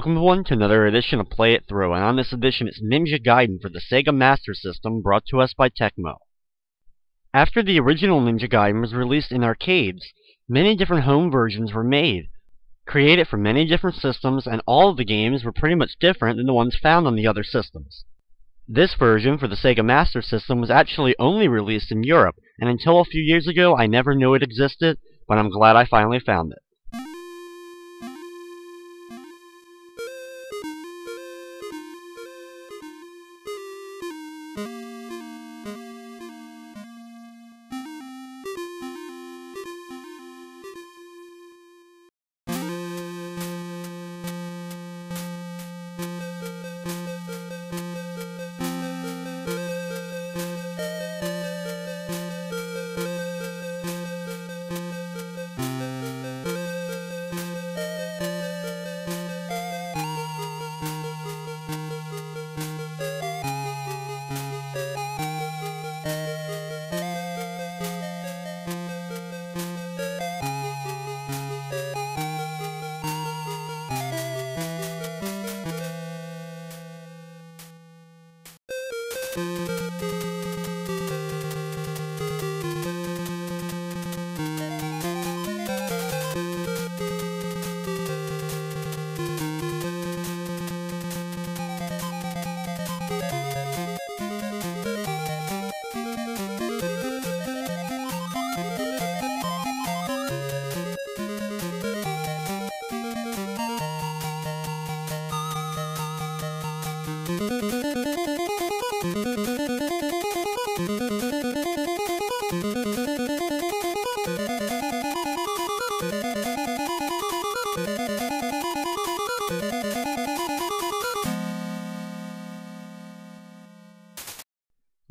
Welcome everyone to another edition of Play It Through, and on this edition it's Ninja Gaiden for the Sega Master System, brought to us by Tecmo. After the original Ninja Gaiden was released in arcades, many different home versions were made, created for many different systems, and all of the games were pretty much different than the ones found on the other systems. This version for the Sega Master System was actually only released in Europe, and until a few years ago I never knew it existed, but I'm glad I finally found it.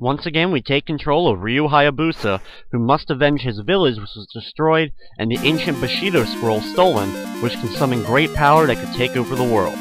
Once again, we take control of Ryu Hayabusa, who must avenge his village which was destroyed, and the ancient Bushido scroll stolen, which can summon great power that could take over the world.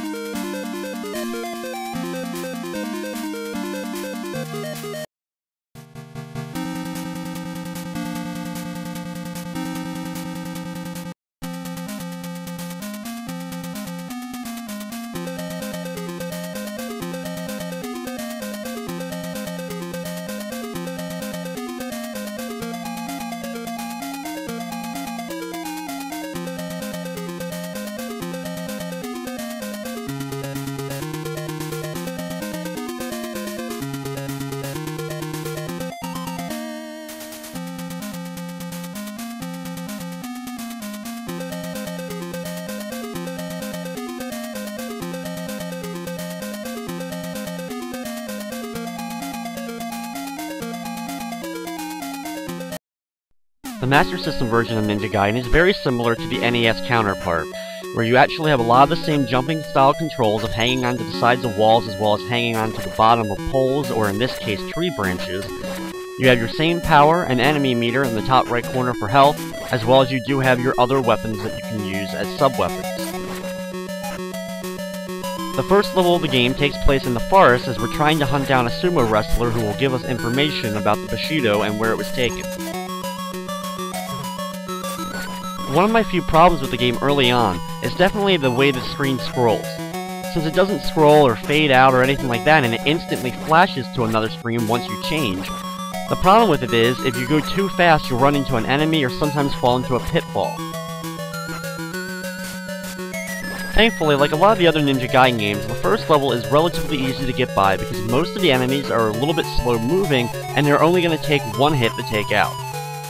The Master System version of Ninja Gaiden is very similar to the NES counterpart, where you actually have a lot of the same jumping style controls of hanging onto the sides of walls as well as hanging onto the bottom of poles, or in this case tree branches. You have your same power and enemy meter in the top right corner for health, as well as you do have your other weapons that you can use as sub-weapons. The first level of the game takes place in the forest as we're trying to hunt down a sumo wrestler who will give us information about the Bushido and where it was taken. One of my few problems with the game early on is definitely the way the screen scrolls. Since it doesn't scroll or fade out or anything like that, and it instantly flashes to another screen once you change. The problem with it is, if you go too fast you'll run into an enemy or sometimes fall into a pitfall. Thankfully, like a lot of the other Ninja Gaiden games, the first level is relatively easy to get by because most of the enemies are a little bit slow moving and they're only going to take one hit to take out.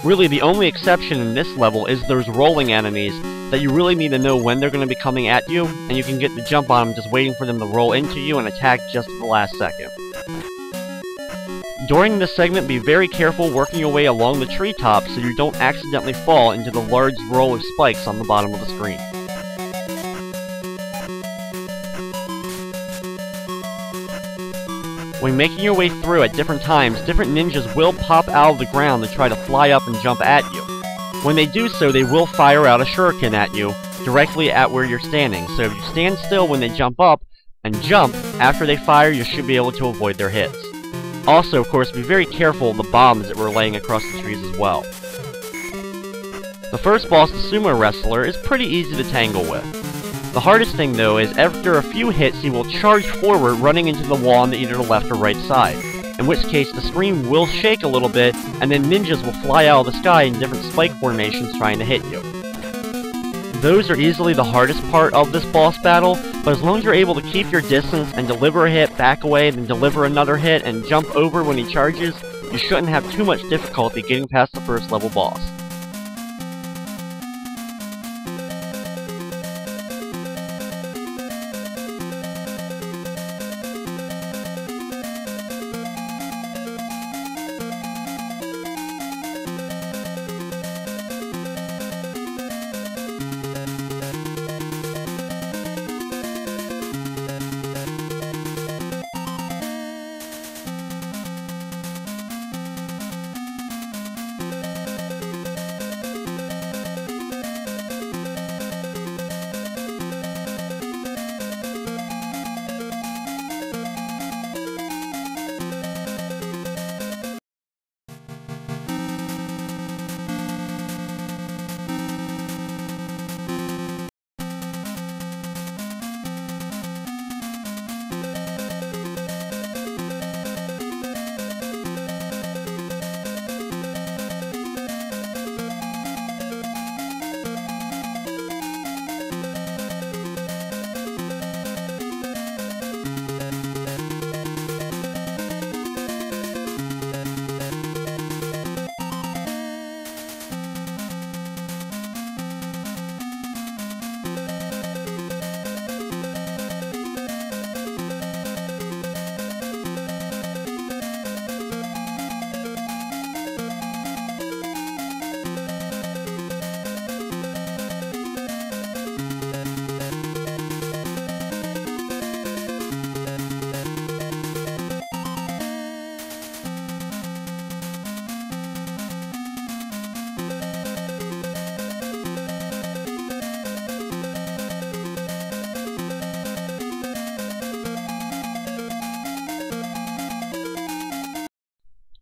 Really, the only exception in this level is those rolling enemies that you really need to know when they're going to be coming at you, and you can get the jump on them just waiting for them to roll into you and attack just at the last second. During this segment, be very careful working your way along the treetops so you don't accidentally fall into the large row of spikes on the bottom of the screen. When making your way through at different times, different ninjas will pop out of the ground to try to fly up and jump at you. When they do so, they will fire out a shuriken at you, directly at where you're standing. So if you stand still when they jump up, and jump after they fire, you should be able to avoid their hits. Also, of course, be very careful of the bombs that we're laying across the trees as well. The first boss, the sumo wrestler, is pretty easy to tangle with. The hardest thing though is after a few hits he will charge forward running into the wall on either the left or right side, in which case the screen will shake a little bit and then ninjas will fly out of the sky in different spike formations trying to hit you. Those are easily the hardest part of this boss battle, but as long as you're able to keep your distance and deliver a hit, back away, then deliver another hit, and jump over when he charges, you shouldn't have too much difficulty getting past the first level boss.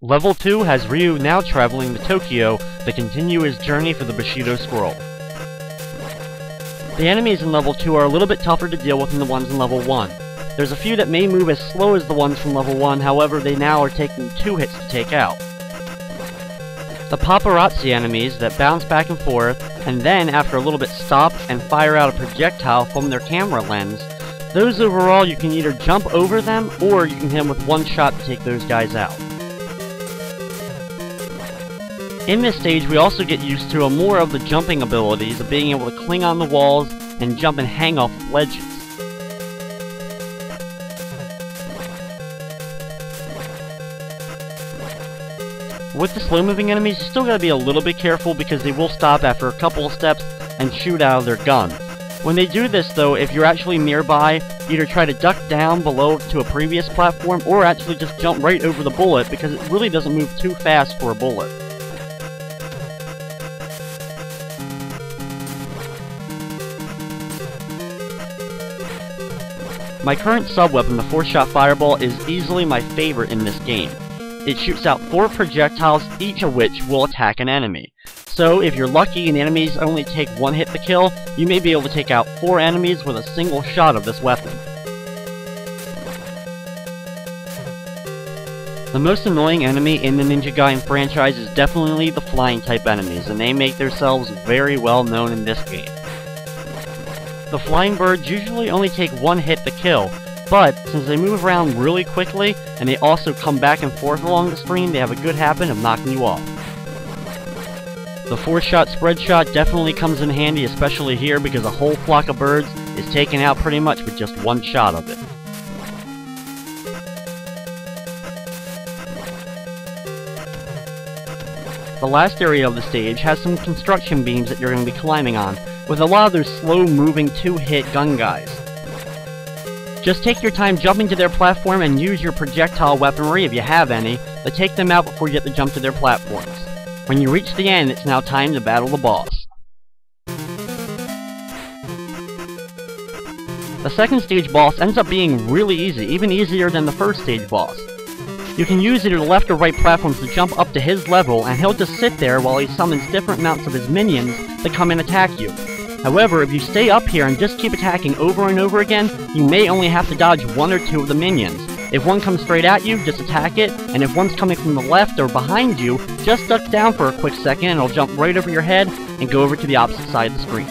Level 2 has Ryu now traveling to Tokyo to continue his journey for the Bushido Scroll. The enemies in Level 2 are a little bit tougher to deal with than the ones in Level 1. There's a few that may move as slow as the ones from Level 1, however they now are taking 2 hits to take out. The paparazzi enemies that bounce back and forth, and then after a little bit stop and fire out a projectile from their camera lens, those overall you can either jump over them, or you can hit them with one shot to take those guys out. In this stage, we also get used to more of the jumping abilities of being able to cling on the walls and jump and hang off of ledges. With the slow-moving enemies, you still gotta be a little bit careful because they will stop after a couple of steps and shoot out of their gun. When they do this though, if you're actually nearby, either try to duck down below to a previous platform or actually just jump right over the bullet because it really doesn't move too fast for a bullet. My current sub-weapon, the 4-shot fireball, is easily my favorite in this game. It shoots out 4 projectiles, each of which will attack an enemy. So, if you're lucky and the enemies only take 1 hit to kill, you may be able to take out 4 enemies with a single shot of this weapon. The most annoying enemy in the Ninja Gaiden franchise is definitely the flying type enemies, and they make themselves very well known in this game. The flying birds usually only take 1 hit to kill, but since they move around really quickly, and they also come back and forth along the screen, they have a good habit of knocking you off. The 4-shot spread shot definitely comes in handy, especially here because a whole flock of birds is taken out pretty much with just 1 shot of it. The last area of the stage has some construction beams that you're going to be climbing on, with a lot of those slow-moving 2-hit gun guys. Just take your time jumping to their platform and use your projectile weaponry, if you have any, to take them out before you get to jump to their platforms. When you reach the end, it's now time to battle the boss. The second stage boss ends up being really easy, even easier than the first stage boss. You can use either the left or right platforms to jump up to his level, and he'll just sit there while he summons different amounts of his minions to come and attack you. However, if you stay up here and just keep attacking over and over again, you may only have to dodge one or two of the minions. If one comes straight at you, just attack it, and if one's coming from the left or behind you, just duck down for a quick second and it'll jump right over your head and go over to the opposite side of the screen.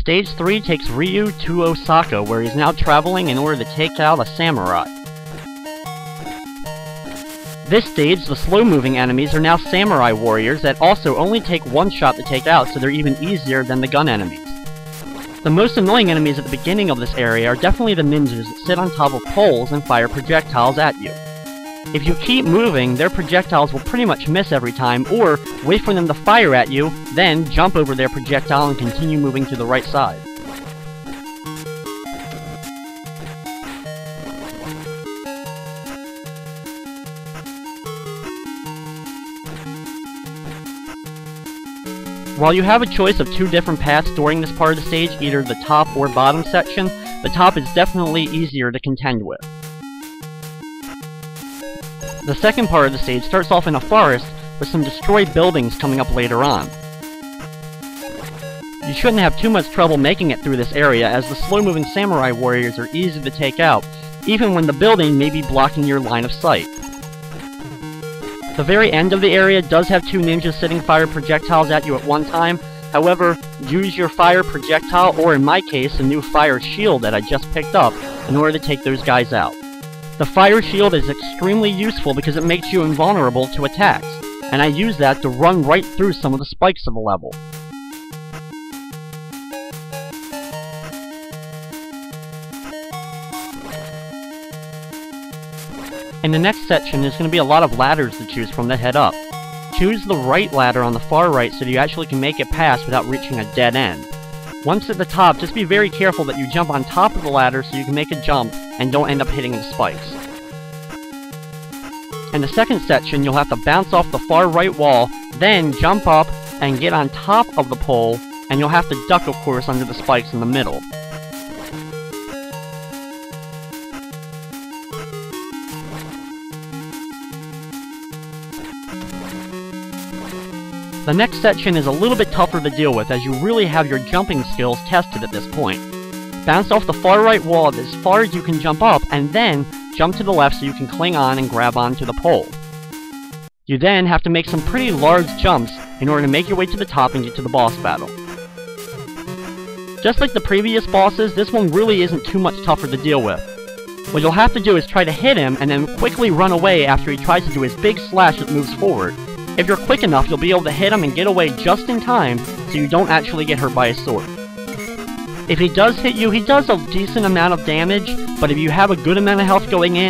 Stage 3 takes Ryu to Osaka, where he's now traveling in order to take out a samurai. This stage, the slow-moving enemies are now samurai warriors that also only take one shot to take out, so they're even easier than the gun enemies. The most annoying enemies at the beginning of this area are definitely the ninjas that sit on top of poles and fire projectiles at you. If you keep moving, their projectiles will pretty much miss every time, or wait for them to fire at you, then jump over their projectile and continue moving to the right side. While you have a choice of two different paths during this part of the stage, either the top or bottom section, the top is definitely easier to contend with. The second part of the stage starts off in a forest with some destroyed buildings coming up later on. You shouldn't have too much trouble making it through this area, as the slow-moving samurai warriors are easy to take out, even when the building may be blocking your line of sight. The very end of the area does have two ninjas sitting fire projectiles at you at one time. However, use your fire projectile, or in my case, a new fire shield that I just picked up, in order to take those guys out. The fire shield is extremely useful because it makes you invulnerable to attacks, and I use that to run right through some of the spikes of the level. In the next section, there's going to be a lot of ladders to choose from to head up. Choose the right ladder on the far right so that you actually can make it past without reaching a dead end. Once at the top, just be very careful that you jump on top of the ladder so you can make a jump and don't end up hitting the spikes. In the second section, you'll have to bounce off the far right wall, then jump up and get on top of the pole, and you'll have to duck, of course, under the spikes in the middle. The next section is a little bit tougher to deal with, as you really have your jumping skills tested at this point. Bounce off the far right wall as far as you can jump up, and then jump to the left so you can cling on and grab onto the pole. You then have to make some pretty large jumps in order to make your way to the top and get to the boss battle. Just like the previous bosses, this one really isn't too much tougher to deal with. What you'll have to do is try to hit him and then quickly run away after he tries to do his big slash that moves forward. If you're quick enough, you'll be able to hit him and get away just in time so you don't actually get hurt by his sword. If he does hit you, he does a decent amount of damage, but if you have a good amount of health going in,